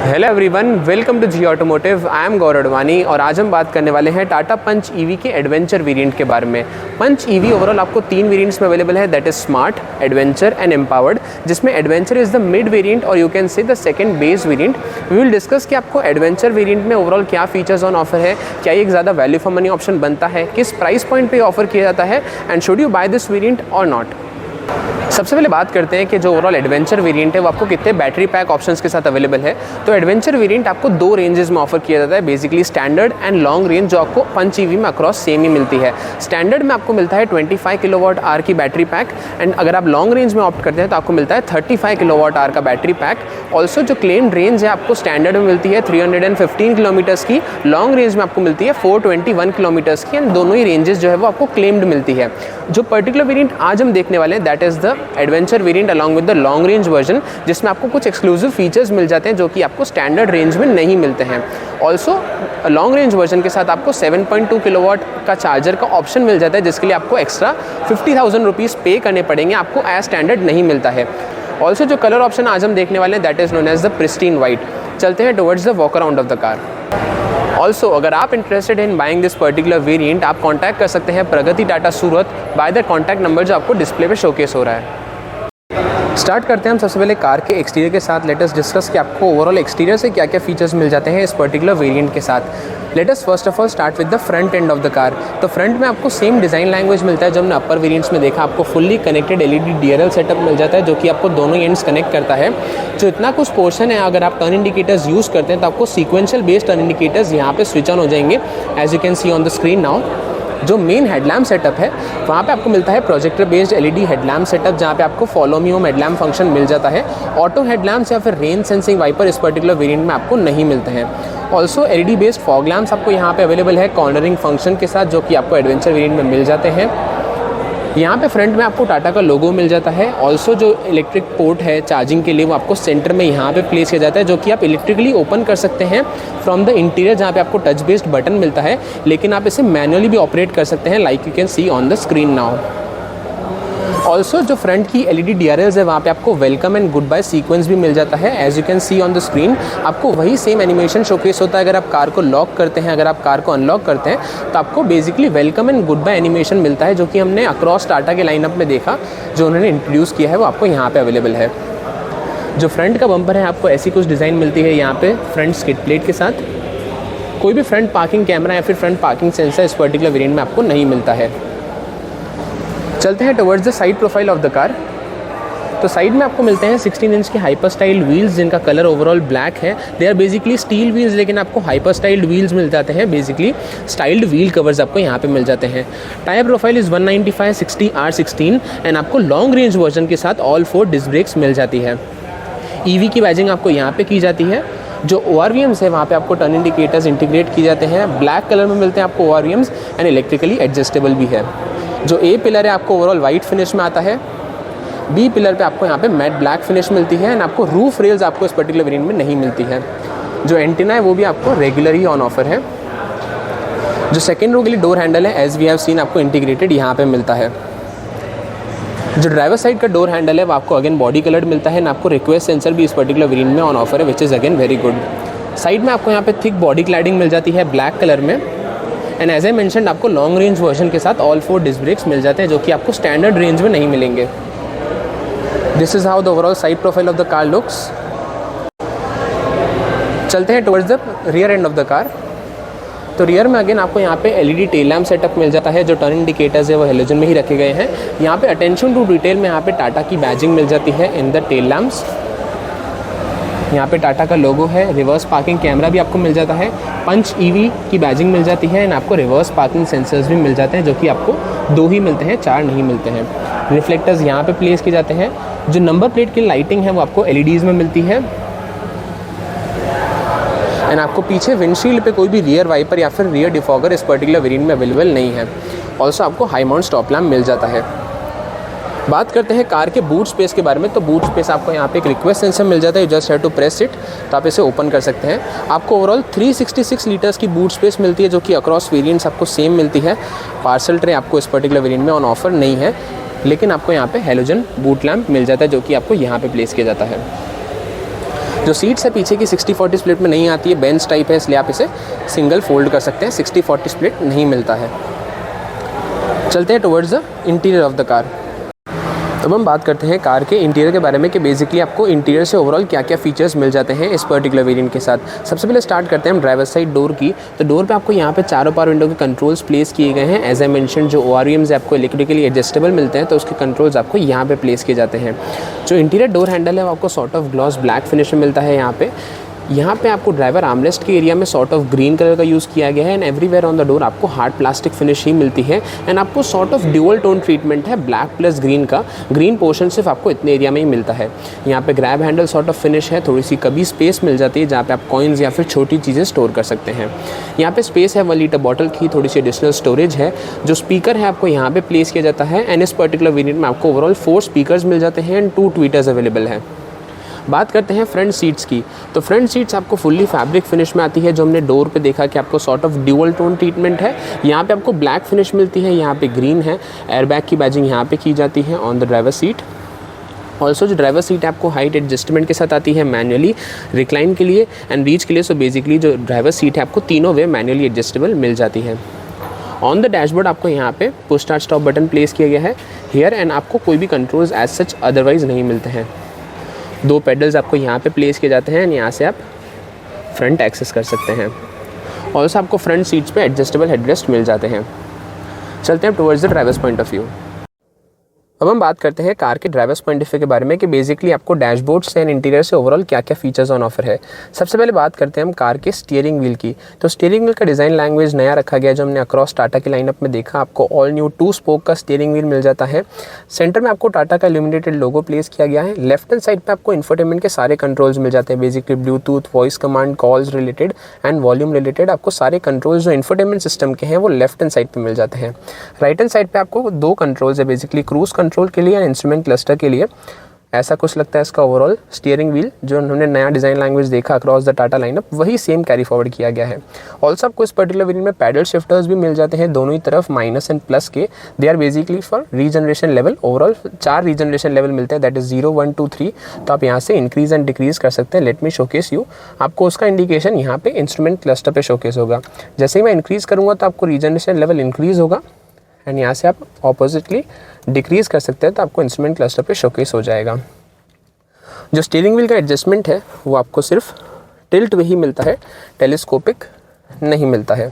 Hello everyone, welcome to G automotive. I am Gaurav Advani और आज हम बात करने वाले हैं टाटा पंच ईवी के एडवेंचर वेरिएंट के बारे में। पंच ईवी ओवरऑल आपको 3 वेरिएंट्स में अवेलेबल है, that is smart, adventure and empowered, जिसमें adventure is the mid variant और you can say the second base variant. We will discuss कि आपको एडवेंचर वेरिएंट में ओवरऑल क्या फीचर्स ऑन ऑफर है, क्या ये एक ज़्यादा वैल्यू फॉर मनी ऑप्शन बनता है, किस प्राइस पॉइंट पर ऑफर किया जाता है and should you buy this variant और नॉट। सबसे पहले बात करते हैं कि जो ओवरऑल एडवेंचर वेरिएंट है वो आपको कितने बैटरी पैक ऑप्शंस के साथ अवेलेबल है। तो एडवेंचर वेरिएंट आपको 2 रेंजेस में ऑफर किया जाता है, basically standard and long range, जो आपको पंच ईवी में अक्रॉस सेम ही मिलती है। स्टैंडर्ड में आपको मिलता है 25 किलोवाट आवर की बैटरी पैक एंड अगर आप लॉन्ग रेंज में ऑप्ट करते हैं तो आपको मिलता है 35 किलोवाट आवर का बैटरी पैक। ऑल्सो जो क्लेम्ड रेंज है आपको स्टैंडर्ड में मिलती है 315 किलोमीटर्स की, लॉन्ग रेंज में आपको मिलती है 421 किलोमीटर्स की एंड दोनों ही रेंजेस जो है वो आपको क्लेम्ड मिलती है। जो पर्टिकुलर वेरिएंट आज हम देखने वाले हैं that is the adventure variant along with the long range version, जिसमें आपको कुछ एक्सक्लूसिव फीचर्स मिल जाते हैं जो कि आपको स्टैंडर्ड रेंज में नहीं मिलते हैं। ऑल्सो लॉन्ग रेंज वर्जन के साथ आपको 7.2 किलोवाट का चार्जर का ऑप्शन मिल जाता है, जिसके लिए आपको एक्स्ट्रा 50,000 रुपीज़ पे करने पड़ेंगे, आपको एज स्टैंडर्ड नहीं मिलता है। ऑल्सो जो कलर ऑप्शन आज हम देखने वाले हैं that is known as the pristine white. चलते हैं towards the walk around of the car. Also अगर आप interested in buying this particular variant, आप कॉन्टैक्ट कर सकते हैं Pragati Tata Surat by the contact number जो आपको डिस्प्ले पे शोकेस हो रहा है। स्टार्ट करते हैं हम सबसे पहले कार के एक्सटीरियर के साथ। लेट अस डिस्कस कि आपको ओवरऑल एक्सटीरियर से क्या क्या फीचर्स मिल जाते हैं इस पर्टिकुलर वेरिएंट के साथ। Let us first of all start with the front end of the car. तो फ्रंट में आपको सेम डिज़ाइन लैंग्वेज मिलता है जो हमने अपर वेरिएंट्स में देखा। आपको fully connected LED DRL setup मिल जाता है जो कि आपको दोनों एंड्स कनेक्ट करता है। जो इतना कुछ पोर्शन है, अगर आप टर्न इंडिकेटर्स यूज़ करते हैं तो आपको सीक्वेंशियल बेस्ड टर्न इंडिकेटर्स यहाँ पे स्विच ऑन हो जाएंगे, as you can see on the screen now. जो मेन हेडलैम्प सेटअप है वहाँ पे आपको मिलता है projector based LED headlamp setup, जहाँ पे आपको follow me home headlamp function मिल जाता है। ऑटो हेडलैम्प्स या फिर रेन सेंसिंग वाइपर इस पर्टिकुलर वेरिएंट में आपको नहीं मिलते हैं। Also LED based fog lamps आपको यहाँ पे अवेलेबल है कॉर्नरिंग फंक्शन के साथ, जो कि आपको एडवेंचर वेरिएंट में मिल जाते हैं। यहाँ पे फ्रंट में आपको टाटा का लोगो मिल जाता है। ऑल्सो जो इलेक्ट्रिक पोर्ट है चार्जिंग के लिए वो आपको सेंटर में यहाँ पे प्लेस किया जाता है, जो कि आप इलेक्ट्रिकली ओपन कर सकते हैं फ्रॉम द इंटीरियर, जहाँ पे आपको टच बेस्ड बटन मिलता है, लेकिन आप इसे मैनुअली भी ऑपरेट कर सकते हैं, like you can see on the screen now. Also जो फ्रंट की एलईडी डीआरएल्स है वहाँ पे आपको welcome and good bye sequence भी मिल जाता है, as you can see on the screen. आपको वही सेम एनिमेशन शोकेस होता है अगर आप कार को लॉक करते हैं, अगर आप कार को अनलॉक करते हैं तो आपको basically welcome and good bye animation मिलता है, जो कि हमने अक्रॉस टाटा के लाइनअप में देखा, जो उन्होंने इंट्रोड्यूस किया है वो आपको यहाँ पे अवेलेबल है। जो फ्रंट का बम्पर है आपको ऐसी कुछ डिज़ाइन मिलती है यहाँ पे फ्रंट स्किड प्लेट के साथ। कोई भी फ्रंट पार्किंग कैमरा या फिर फ्रंट पार्किंग सेंसर इस पर्टिकुलर वेरिएंट में आपको नहीं मिलता है। चलते हैं towards the side profile of the car. तो साइड में आपको मिलते हैं 16 इंच के हाइपर स्टाइल्ड व्हील्स, जिनका कलर ओवरऑल ब्लैक है। They are basically steel wheels, लेकिन आपको हाइपर स्टाइल्ड व्हील्स मिल जाते हैं। बेसिकली स्टाइल्ड व्हील कवर्स आपको यहाँ पे मिल जाते हैं। Tyre profile is 195/60R16 and आपको लॉन्ग रेंज वर्जन के साथ ऑल 4 डिस्क ब्रेक्स मिल जाती है। ईवी की बैजिंग आपको यहाँ पे की जाती है। जो ORVMs है वहाँ पे आपको टर्न इंडिकेटर्स इंटीग्रेट की जाते हैं। ब्लैक कलर में मिलते हैं आपको ORVMs एंड इलेक्ट्रिकली एडजस्टेबल भी है। जो ए पिलर है आपको ओवरऑल वाइट फिनिश में आता है। बी पिलर पे आपको यहाँ पे मैट ब्लैक फिनिश मिलती है एंड आपको रूफ रेल्स आपको इस पर्टिकुलर वेरिएंट में नहीं मिलती है। जो एंटीना है वो भी आपको रेगुलर ही ऑन ऑफर है। जो सेकेंड रो के लिए डोर हैंडल है एज वी हैव सीन आपको इंटीग्रेटेड यहाँ पे मिलता है। जो ड्राइवर साइड का डोर हैंडल है वो आपको अगेन बॉडी कलर्ड मिलता है एंड आपको रिक्वेस्ट सेंसर भी इस पर्टिकुलर वेरिएंट में ऑन ऑफर है, which is again very good. Side में आपको यहाँ पे थिक बॉडी क्लैडिंग मिल जाती है ब्लैक कलर में एंड एज आई मेंशन्ड आपको लॉन्ग रेंज वर्जन के साथ ऑल 4 डिस्क ब्रेक्स मिल जाते हैं, जो कि आपको स्टैंडर्ड रेंज में नहीं मिलेंगे। This is how the overall side profile of the car looks. चलते हैं towards the rear end of the car. तो रियर में अगेन आपको यहाँ पे एलईडी टेल लैम्प सेटअप मिल जाता है। जो टर्न इंडिकेटर्स है वो हेलोजन में ही रखे गए हैं। यहाँ पे अटेंशन टू डिटेल में यहाँ पे टाटा की बैजिंग मिल जाती है इन द टेल लैम्प्स। यहाँ पे टाटा का लोगो है। रिवर्स पार्किंग कैमरा भी आपको मिल जाता है। पंच ईवी की बैजिंग मिल जाती है एंड आपको रिवर्स पार्किंग सेंसर्स भी मिल जाते हैं, जो कि आपको 2 ही मिलते हैं, 4 नहीं मिलते हैं। रिफ्लेक्टर्स यहाँ पे प्लेस किए जाते हैं। जो नंबर प्लेट की लाइटिंग है वो आपको एलईडीज़ में मिलती है एंड आपको पीछे विंडशील्ड पे कोई भी रियर वाइपर या फिर रियर डिफॉगर इस पर्टिकुलर वेरिएंट में अवेलेबल नहीं है। ऑल्सो आपको हाई माउंट स्टॉप लैम्प मिल जाता है। बात करते हैं कार के बूट स्पेस के बारे में। तो बूट स्पेस आपको यहाँ पे एक रिक्वेस्ट सेंसर मिल जाता है, you just have to press it, तो आप इसे ओपन कर सकते हैं। आपको ओवरऑल 366 लीटर्स की बूट स्पेस मिलती है, जो कि अक्रॉस वेरिएंट्स आपको सेम मिलती है। पार्सल ट्रे आपको इस पर्टिकुलर वेरिएंट में ऑन ऑफर नहीं है, लेकिन आपको यहाँ पे हेलोजन बूट लैम्प मिल जाता है, जो कि आपको यहाँ पे प्लेस किया जाता है। जो सीट्स है पीछे की 60-40 स्प्लिट में नहीं आती है, बेंच टाइप है, इसलिए आप इसे सिंगल फोल्ड कर सकते हैं, 60-40 स्प्लिट नहीं मिलता है। चलते हैं towards the interior of the car. अब हम बात करते हैं कार के इंटीरियर के बारे में कि बेसिकली आपको इंटीरियर से ओवरऑल क्या क्या फीचर्स मिल जाते हैं इस पर्टिकुलर वेरिएंट के साथ। सबसे पहले स्टार्ट करते हैं हम ड्राइवर साइड डोर की। तो डोर पे आपको यहाँ पे चारों पावर विंडो के कंट्रोल्स प्लेस किए गए हैं। एज आई मेंशन, जो ORVMs आपको इलेक्ट्रिकली एडजस्टेबल मिलते हैं, तो उसके कंट्रोल्स आपको यहाँ पे प्लेस किए जाते हैं। जो इंटीरियर डोर हैंडल है वो आपको sort of gloss black finish में मिलता है। यहाँ पे आपको ड्राइवर आर्मरेस्ट के एरिया में सॉर्ट ऑफ ग्रीन कलर का यूज़ किया गया है and everywhere on the door आपको हार्ड प्लास्टिक फिनिश ही मिलती है एंड आपको sort of dual tone treatment है ब्लैक प्लस ग्रीन का। ग्रीन पोर्शन सिर्फ आपको इतने एरिया में ही मिलता है। यहाँ पे grab handle sort of finish है, थोड़ी सी कभी स्पेस मिल जाती है जहाँ पे आप कॉइन्स या फिर छोटी चीज़ें स्टोर कर सकते हैं। यहाँ पे स्पेस है 1 लीटर बॉटल की, थोड़ी सी एडिशनल स्टोरेज है। जो स्पीकर है आपको यहाँ पे प्लेस किया जाता है एंड इस पर्टिकुलर वेरिएंट में आपको ओवरऑल 4 स्पीकर्स मिल जाते हैं एंड 2 ट्वीटर्स अवेलेबल है। बात करते हैं फ्रंट सीट्स की। तो फ्रंट सीट्स आपको फुल्ली फैब्रिक फिनिश में आती है, जो हमने डोर पे देखा कि आपको sort of dual tone treatment है। यहाँ पे आपको ब्लैक फिनिश मिलती है, यहाँ पे ग्रीन है। एयरबैग की बैजिंग यहाँ पे की जाती है on the driver seat. Also जो ड्राइवर सीट है आपको हाइट एडजस्टमेंट के साथ आती है, मैनुअली रिक्लाइन के लिए एंड रीच के लिए। सो बेसिकली जो ड्राइवर सीट है आपको तीनों वे मैनुअली एडजस्टेबल मिल जाती है। ऑन द डैशबोर्ड आपको यहाँ पे push start stop button place किया गया है हियर एंड आपको कोई भी कंट्रोल्स एज सच अदरवाइज नहीं मिलते हैं। 2 पेडल्स आपको यहाँ पे प्लेस किए जाते हैं एंड यहाँ से आप फ्रंट एक्सेस कर सकते हैं। ऑल्सो आपको फ्रंट सीट्स पे एडजस्टेबल हेडरेस्ट मिल जाते हैं। चलते हैं towards the drivers point of view. अब हम बात करते हैं कार के ड्राइवर्स पॉइंट ऑफ व्यू के बारे में कि बेसिकली आपको डैशबोर्ड से एंड इंटीरियर से ओवरऑल क्या क्या फीचर्स ऑन ऑफर है। सबसे पहले बात करते हैं हम कार के स्टीयरिंग व्हील की। तो स्टीयरिंग व्हील का डिज़ाइन लैंग्वेज नया रखा गया, जो हमने अक्रॉस टाटा की लाइनअप में देखा। आपको ऑल न्यू 2 स्पोक का स्टीयरिंग व्हील मिल जाता है। सेंटर में आपको टाटा का इल्यूमिनेटेड लोगो प्लेस किया गया है। लेफ्ट हैंड साइड पर आपको इंफोटेनमेंट के सारे कंट्रोल्स मिल जाते हैं, basically Bluetooth, voice command, calls related and volume related. आपको सारे कंट्रोल्स जो इंफोटेनमेंट सिस्टम के हैं वो लेफ्ट हैंड साइड पर मिल जाते हैं। राइट हैंड साइड पर आपको 2 कंट्रोल्स है, बेसिकली क्रूज कंट्रोल के लिए एंड क्लस्टर के लिए। ऐसा कुछ लगता है इसका ओवरऑल स्टीयरिंग व्हील। जो उन्होंने नया डिज़ाइन लैंग्वेज देखा अक्रॉस द टाटा लाइनअप, वही सेम कैरी फॉरवर्ड किया गया है। ऑल्सो आपको इस पर्टिकुलर वेरिएंट में पैडल शिफ्टर्स भी मिल जाते हैं दोनों ही तरफ, माइनस एंड प्लस के। They are basically four regeneration level. Overall 4 regeneration level मिलते हैं, दैट इज 0, 1, 2, 3। तो आप यहाँ से इंक्रीज एंड डिक्रीज कर सकते हैं। Let me showcase you. आपको उसका इंडिकेशन यहाँ पे इंस्ट्रूमेंट क्लस्टर पे शोकेस होगा। जैसे ही मैं इंक्रीज करूँगा तो आपको रीजनरेशन लेवल इंक्रीज होगा एंड यहाँ से आप ऑपोजिटली डिक्रीज कर सकते हैं, तो आपको इंस्ट्रूमेंट क्लस्टर पे शोकेस हो जाएगा। जो स्टीयरिंग व्हील का एडजस्टमेंट है वो आपको सिर्फ टिल्ट वे ही मिलता है, टेलीस्कोपिक नहीं मिलता है।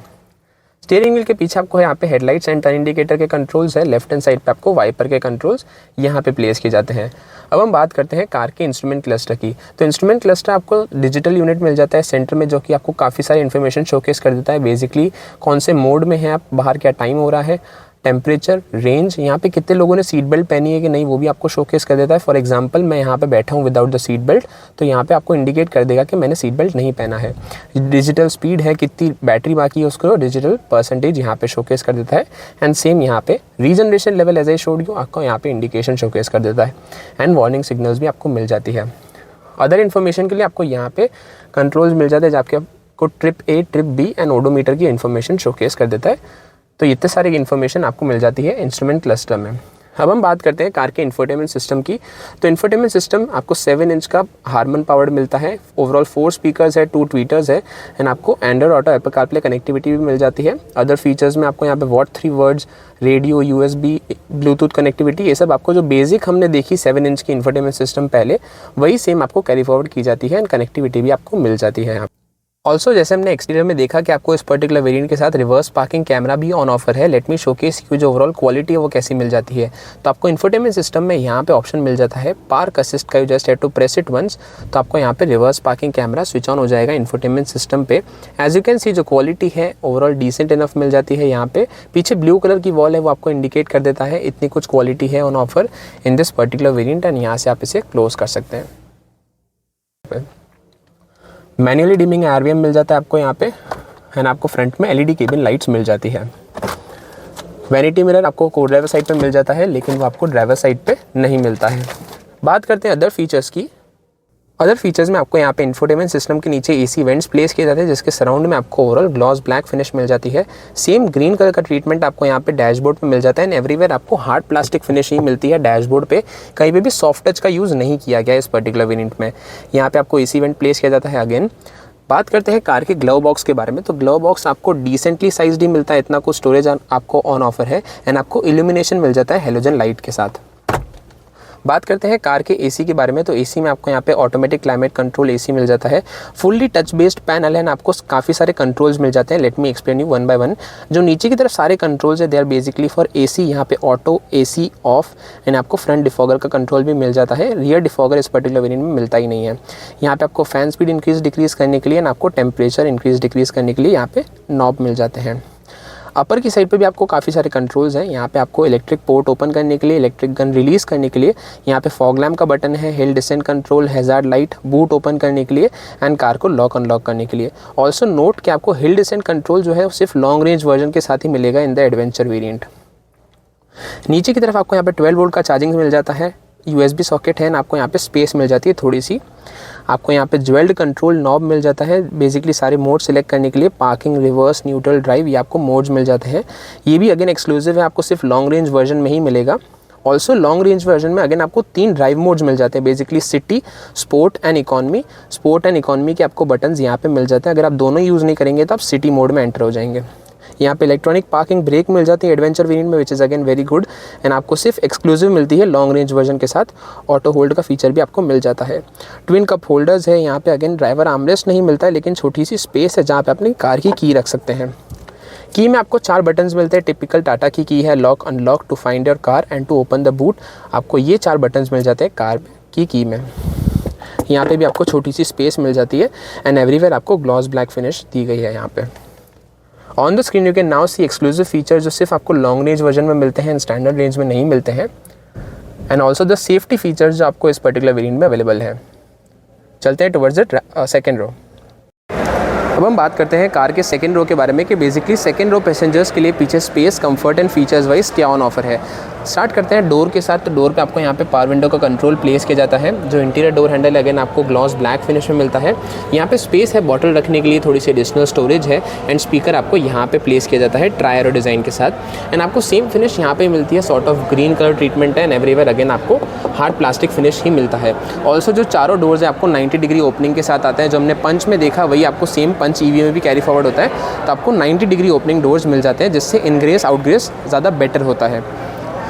स्टीयरिंग व्हील के पीछे आपको यहाँ पे हेडलाइट्स एंड टर्न इंडिकेटर के कंट्रोल्स है। लेफ्ट हैंड साइड पे आपको वाइपर के कंट्रोल्स यहाँ पे प्लेस किए जाते हैं। अब हम बात करते हैं कार के इंस्ट्रूमेंट क्लस्टर की। तो इंस्ट्रूमेंट क्लस्टर आपको डिजिटल यूनिट मिल जाता है सेंटर में, जो कि आपको काफ़ी सारी इन्फॉर्मेशन शोकेस कर देता है। बेसिकली कौन से मोड में है आप, बाहर क्या टाइम हो रहा है, टेम्परेचर, रेंज, यहाँ पे कितने लोगों ने सीट बेल्ट पहनी है कि नहीं, वो भी आपको शोकेस कर देता है। फॉर एग्जांपल मैं यहाँ पे बैठा हूँ विदाउट द सीट बेल्ट, तो यहाँ पे आपको इंडिकेट कर देगा कि मैंने सीट बेल्ट नहीं पहना है। डिजिटल स्पीड है, कितनी बैटरी बाकी है, उसको डिजिटल परसेंटेज यहाँ पे शोकेस कर देता है। एंड सेम यहाँ पे regeneration level as I showed you, आपको यहाँ पे इंडिकेशन शोकेस कर देता है एंड वार्निंग सिग्नल्स भी आपको मिल जाती है। अदर इन्फॉर्मेशन के लिए आपको यहाँ पे कंट्रोल्स मिल जाते हैं, जबकि आपको trip A, trip B and odometer की इन्फॉर्मेशन शोकेस कर देता है। तो इतने सारी इन्फॉर्मेशन आपको मिल जाती है इंस्ट्रूमेंट क्लस्टर में। अब हम बात करते हैं कार के इंफोटेनमेंट सिस्टम की। तो इंफोटेनमेंट सिस्टम आपको 7 इंच का हार्मन पावर्ड मिलता है। ओवरऑल 4 स्पीकर्स है, 2 ट्वीटर्स है एंड आपको Android auto, Apple CarPlay connectivity भी मिल जाती है। अदर फीचर्स में आपको यहाँ पे what 3 words, radio, USB, Bluetooth connectivity, ये सब आपको जो बेसिक हमने देखी 7 इंच की इंफोटेनमेंट सिस्टम पहले, वही सेम आपको कैरी फॉरवर्ड की जाती है एंड कनेक्टिविटी भी आपको मिल जाती है यहाँ। ऑल्सो जैसे हमने एक्सटीरियर में देखा कि आपको इस पर्टिकुलर वेरिएंट के साथ रिवर्स पार्किंग कैमरा भी ऑन ऑफर है। लेट मी शोकेस की जो ओवरऑल क्वालिटी है वो कैसी मिल जाती है। तो आपको इंफोटेनमेंट सिस्टम में यहाँ पे ऑप्शन मिल जाता है पार्क असिस्ट का, you just have to press it once. तो आपको यहाँ पे reverse parking camera switch on हो जाएगा इंफोटेनमेंट सिस्टम पे। एज यू कैन सी जो क्वालिटी है ओवरऑल डिसेंट इनफ मिल जाती है। यहाँ पे पीछे ब्लू कलर की वॉल है, वो आपको इंडिकेट कर देता है इतनी कुछ क्वालिटी है on offer in this particular variant and यहाँ से आप इसे क्लोज कर सकते हैं। मैन्युअली डिमिंग RVM मिल जाता है आपको यहाँ पे एंड आपको फ्रंट में LED केबिन लाइट्स मिल जाती है। वैनिटी मिरर आपको को ड्राइवर साइड पे मिल जाता है, लेकिन वो आपको ड्राइवर साइड पे नहीं मिलता है। बात करते हैं अदर फीचर्स की। अदर फीचर्स में आपको यहाँ पे इंफोटेनमेंट सिस्टम के नीचे एसी वेंट्स प्लेस किए जाते हैं, जिसके सराउंड में आपको ओवरऑल ग्लॉस ब्लैक फिनिश मिल जाती है। सेम ग्रीन कलर का ट्रीटमेंट आपको यहाँ पे डैशबोर्ड पे मिल जाता है एंड एवरीवेयर आपको हार्ड प्लास्टिक फिनिश ही मिलती है डैशबोर्ड पे, कहीं पे भी सॉफ्ट टच का यूज़ नहीं किया गया इस पर्टिकुलर वेरिएंट में। यहाँ पे आपको एसी वेंट प्लेस किया जाता है। अगेन बात करते हैं कार के ग्लव बॉक्स के बारे में, तो ग्लव बॉक्स आपको डिसेंटली साइज्ड ही मिलता है, इतना कुछ स्टोरेज आपको ऑन ऑफर है एंड आपको इल्यूमिनेशन मिल जाता है हेलोजन लाइट के साथ। बात करते हैं कार के एसी के बारे में, तो एसी में आपको यहाँ पे ऑटोमेटिक क्लाइमेट कंट्रोल एसी मिल जाता है, फुल्ली टच बेस्ड पैनल है एंड आपको काफ़ी सारे कंट्रोल्स मिल जाते हैं। Let me explain you one by one. जो नीचे की तरफ सारे कंट्रोल्स है they are basically for AC, यहाँ पे ऑटो, एसी ऑफ एंड आपको फ्रंट डिफॉगर का कंट्रोल भी मिल जाता है। रियर डिफॉगर इस पर्टिकुलर वेरिएंट में मिलता ही नहीं है। यहाँ पे आपको फैन स्पीड इंक्रीज डिक्रीज करने के लिए एंड आपको टेम्परेचर इंक्रीज डिक्रीज करने के लिए यहाँ पे नॉब मिल जाते हैं। अपर की साइड पे भी आपको काफ़ी सारे कंट्रोल्स हैं। यहाँ पे आपको इलेक्ट्रिक पोर्ट ओपन करने के लिए, इलेक्ट्रिक गन रिलीज़ करने के लिए यहाँ पे फॉग लैम्प का बटन है, hill descent control, hazard light, boot open करने के लिए एंड कार को लॉक अनलॉक करने के लिए। ऑल्सो नोट कि आपको हिल डिसेंट कंट्रोल जो है वो सिर्फ लॉन्ग रेंज वर्जन के साथ ही मिलेगा इन द एडवेंचर वेरिएंट। नीचे की तरफ आपको यहाँ पे 12 वोल्ट का चार्जिंग मिल जाता है, USB सॉकेट है एंड आपको यहाँ पे स्पेस मिल जाती है थोड़ी सी। आपको यहाँ पे ज्वेल्ड कंट्रोल नॉब मिल जाता है, बेसिकली सारे मोड सेलेक्ट करने के लिए, पार्किंग, रिवर्स, न्यूट्रल, ड्राइव, ये आपको मोड्स मिल जाते हैं। ये भी अगेन एक्सक्लूसिव है, आपको सिर्फ लॉन्ग रेंज वर्जन में ही मिलेगा। ऑल्सो लॉन्ग रेंज वर्जन में अगेन आपको 3 ड्राइव मोड्स मिल जाते हैं, basically city, sport and economy. Sport and economy के आपको बटन्स यहाँ पे मिल जाते हैं, अगर आप दोनों यूज़ नहीं करेंगे तो आप सिटी मोड में एंटर हो जाएंगे। यहाँ पे इलेक्ट्रॉनिक पार्किंग ब्रेक मिल जाती है एडवेंचर वेरिएंट में, which is again very good and आपको सिर्फ एक्सक्लूसिव मिलती है लॉन्ग रेंज वर्जन के साथ। ऑटो होल्ड का फीचर भी आपको मिल जाता है। ट्विन कप होल्डर्स है, यहाँ पे अगेन ड्राइवर आर्मरेस्ट नहीं मिलता है, लेकिन छोटी सी स्पेस है जहाँ पे अपनी कार की रख सकते हैं। की में आपको 4 बटन्स मिलते हैं, टिपिकल टाटा की है, lock unlock, to find your car and to open the boot. आपको ये 4 बटन्स मिल जाते हैं कार की में। यहाँ पे भी आपको छोटी सी स्पेस मिल जाती है एंड एवरीवेयर आपको ग्लॉस ब्लैक फिनिश दी गई है। यहाँ पे on the screen you can now see exclusive feature जो सिर्फ आपको लॉन्ग रेंज वर्जन में मिलते हैं, स्टैंडर्ड रेंज में नहीं मिलते हैं, and also the safety features जो आपको इस पर्टिकुलर वेरिएंट में अवेलेबल है। चलते हैं टुवर्ड्स द सेकेंड रो। अब हम बात करते हैं कार के सेकंड रो के बारे में कि बेसिकली सेकंड रो पैसेंजर्स के लिए पीछे space, comfort and features wise क्या ऑन ऑफर है। स्टार्ट करते हैं डोर के साथ। तो डोर पे आपको यहाँ पे पावर विंडो का कंट्रोल प्लेस किया जाता है। जो इंटीरियर डोर हैंडल अगेन आपको ग्लॉस ब्लैक फिनिश में मिलता है। यहाँ पे स्पेस है बॉटल रखने के लिए, थोड़ी सी एडिशनल स्टोरेज है एंड स्पीकर आपको यहाँ पे प्लेस किया जाता है ट्राई एरो डिज़ाइन के साथ एंड आपको सेम फिनिश यहाँ पे मिलती है, sort of green colour treatment है एंड एवरीवेयर अगेन आपको हार्ड प्लास्टिक फिनिश ही मिलता है। ऑल्सो जो चारों डोर्स है आपको 90 डिग्री ओपनिंग के साथ आते हैं। जो हमने पंच में देखा वही आपको सेम पंच ईवी में भी कैरी फॉरवर्ड होता है, तो आपको 90 डिग्री ओपनिंग डोर्स मिल जाते हैं, जिससे इनग्रेस आउटग्रेस ज़्यादा बेटर होता है।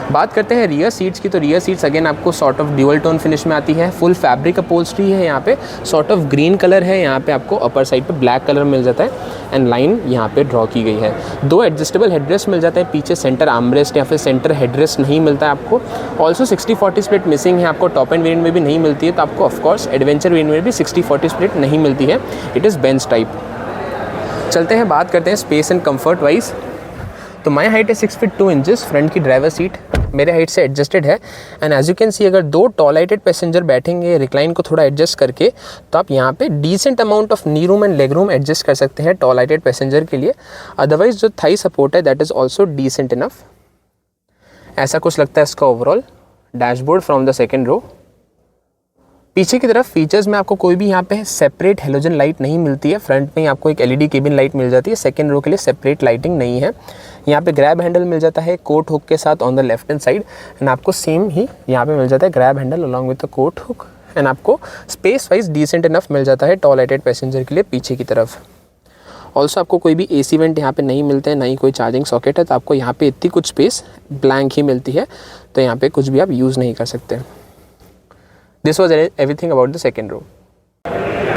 बात करते हैं रियर सीट्स की, तो रियर सीट्स अगेन आपको sort of dual tone finish में आती है। फुल फैब्रिक अपहोल्स्ट्री है, यहाँ पे सॉर्ट ऑफ ग्रीन कलर है, यहाँ पे आपको अपर साइड पे ब्लैक कलर मिल जाता है एंड लाइन यहाँ पे ड्रॉ की गई है। 2 एडजस्टेबल हेडरेस्ट मिल जाते हैं, पीछे सेंटर आर्मरेस्ट या फिर सेंटर हेडरेस्ट नहीं मिलता है आपको। ऑल्सो 60-40 स्प्लिट मिसिंग है, आपको टॉप एंड वेरिएंट में भी नहीं मिलती है, तो आपको ऑफकोर्स एडवेंचर वेरिएंट में भी 60-40 स्प्लिट नहीं मिलती है, इट इज़ बेंच टाइप। चलते हैं बात करते हैं स्पेस एंड कंफर्ट वाइज। तो माई हाइट है 6 फीट 2 इंचेस, फ्रंट की ड्राइवर सीट मेरे हाइट से एडजस्टेड है and as you can see अगर 2 टॉयलेटेड पैसेंजर बैठेंगे रिक्लाइन को थोड़ा एडजस्ट करके, तो आप यहाँ पे decent amount of knee room and leg room adjust कर सकते हैं टॉयलेटेड पैसेंजर के लिए। अदरवाइज जो थाई सपोर्ट है that is also decent enough. ऐसा कुछ लगता है इसका overall dashboard from the second row. पीछे की तरफ फीचर्स में आपको कोई भी यहाँ पे सेपरेट हेलोजन लाइट नहीं मिलती है। फ्रंट में आपको एक LED केबिन लाइट मिल जाती है, सेकंड रो के लिए सेपरेट लाइटिंग नहीं है। यहाँ पे ग्रैब हैंडल मिल जाता है कोट हुक के साथ on the left hand side and आपको सेम ही यहाँ पे मिल जाता है grab handle along with the coat hook and आपको स्पेस वाइज डिसेंट इनफ मिल जाता है टॉयलेटेड पैसेंजर के लिए पीछे की तरफ। ऑल्सो आपको कोई भी AC वेंट यहाँ पे नहीं मिलते हैं, ना ही कोई चार्जिंग सॉकेट है, तो आपको यहाँ पे इतनी कुछ स्पेस ब्लैंक ही मिलती है, तो यहाँ पे कुछ भी आप यूज़ नहीं कर सकते। This was everything about the second row.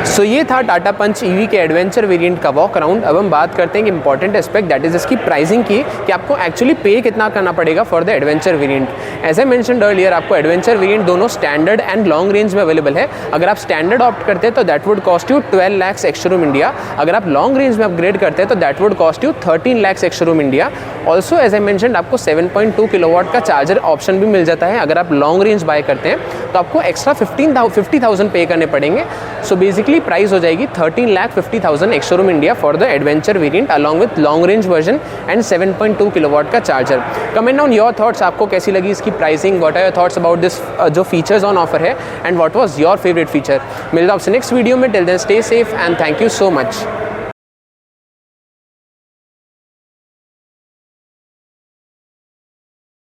So ये था टाटा पंच ईवी के एडवेंचर वेरिएंट का वॉक अराउंड। अब हम बात करते हैं कि इंपॉर्टेंट एस्पेक्ट दैट इज इसकी प्राइसिंग की, कि आपको एक्चुअली पे कितना करना पड़ेगा for the adventure variant. As I mentioned earlier, आपको एडवेंचर वेरिएंट दोनों स्टैंडर्ड एंड लॉन्ग रेंज में अवेलेबल है। अगर आप स्टैंडर्ड ऑप्ट करते हैं तो that would cost you 12 lakhs ex showroom India. अगर आप लॉन्ग रेंज में अपग्रेड करते हैं तो that would cost you 13 lakhs ex showroom India. Also as I mentioned, आपको 7.2 किलोवाट का चार्जर ऑप्शन भी मिल जाता है अगर आप लॉन्ग रेंज बाय करते हैं। तो आपको एक्स्ट्रा 50,000 पे करने पड़ेंगे। सो बेसिकली प्राइस हो जाएगी 13,50,000 ex showroom India for the adventure variant along with long range version and 7.2 kilowatt का charger. Comment on your thoughts, आपको कैसी लगी इसकी pricing, what are your thoughts about this जो फीचर्स ऑन ऑफर है, and what was your favourite feature. मिलता हूं आपसे नेक्स्ट वीडियो में। Till then stay safe and thank you so much.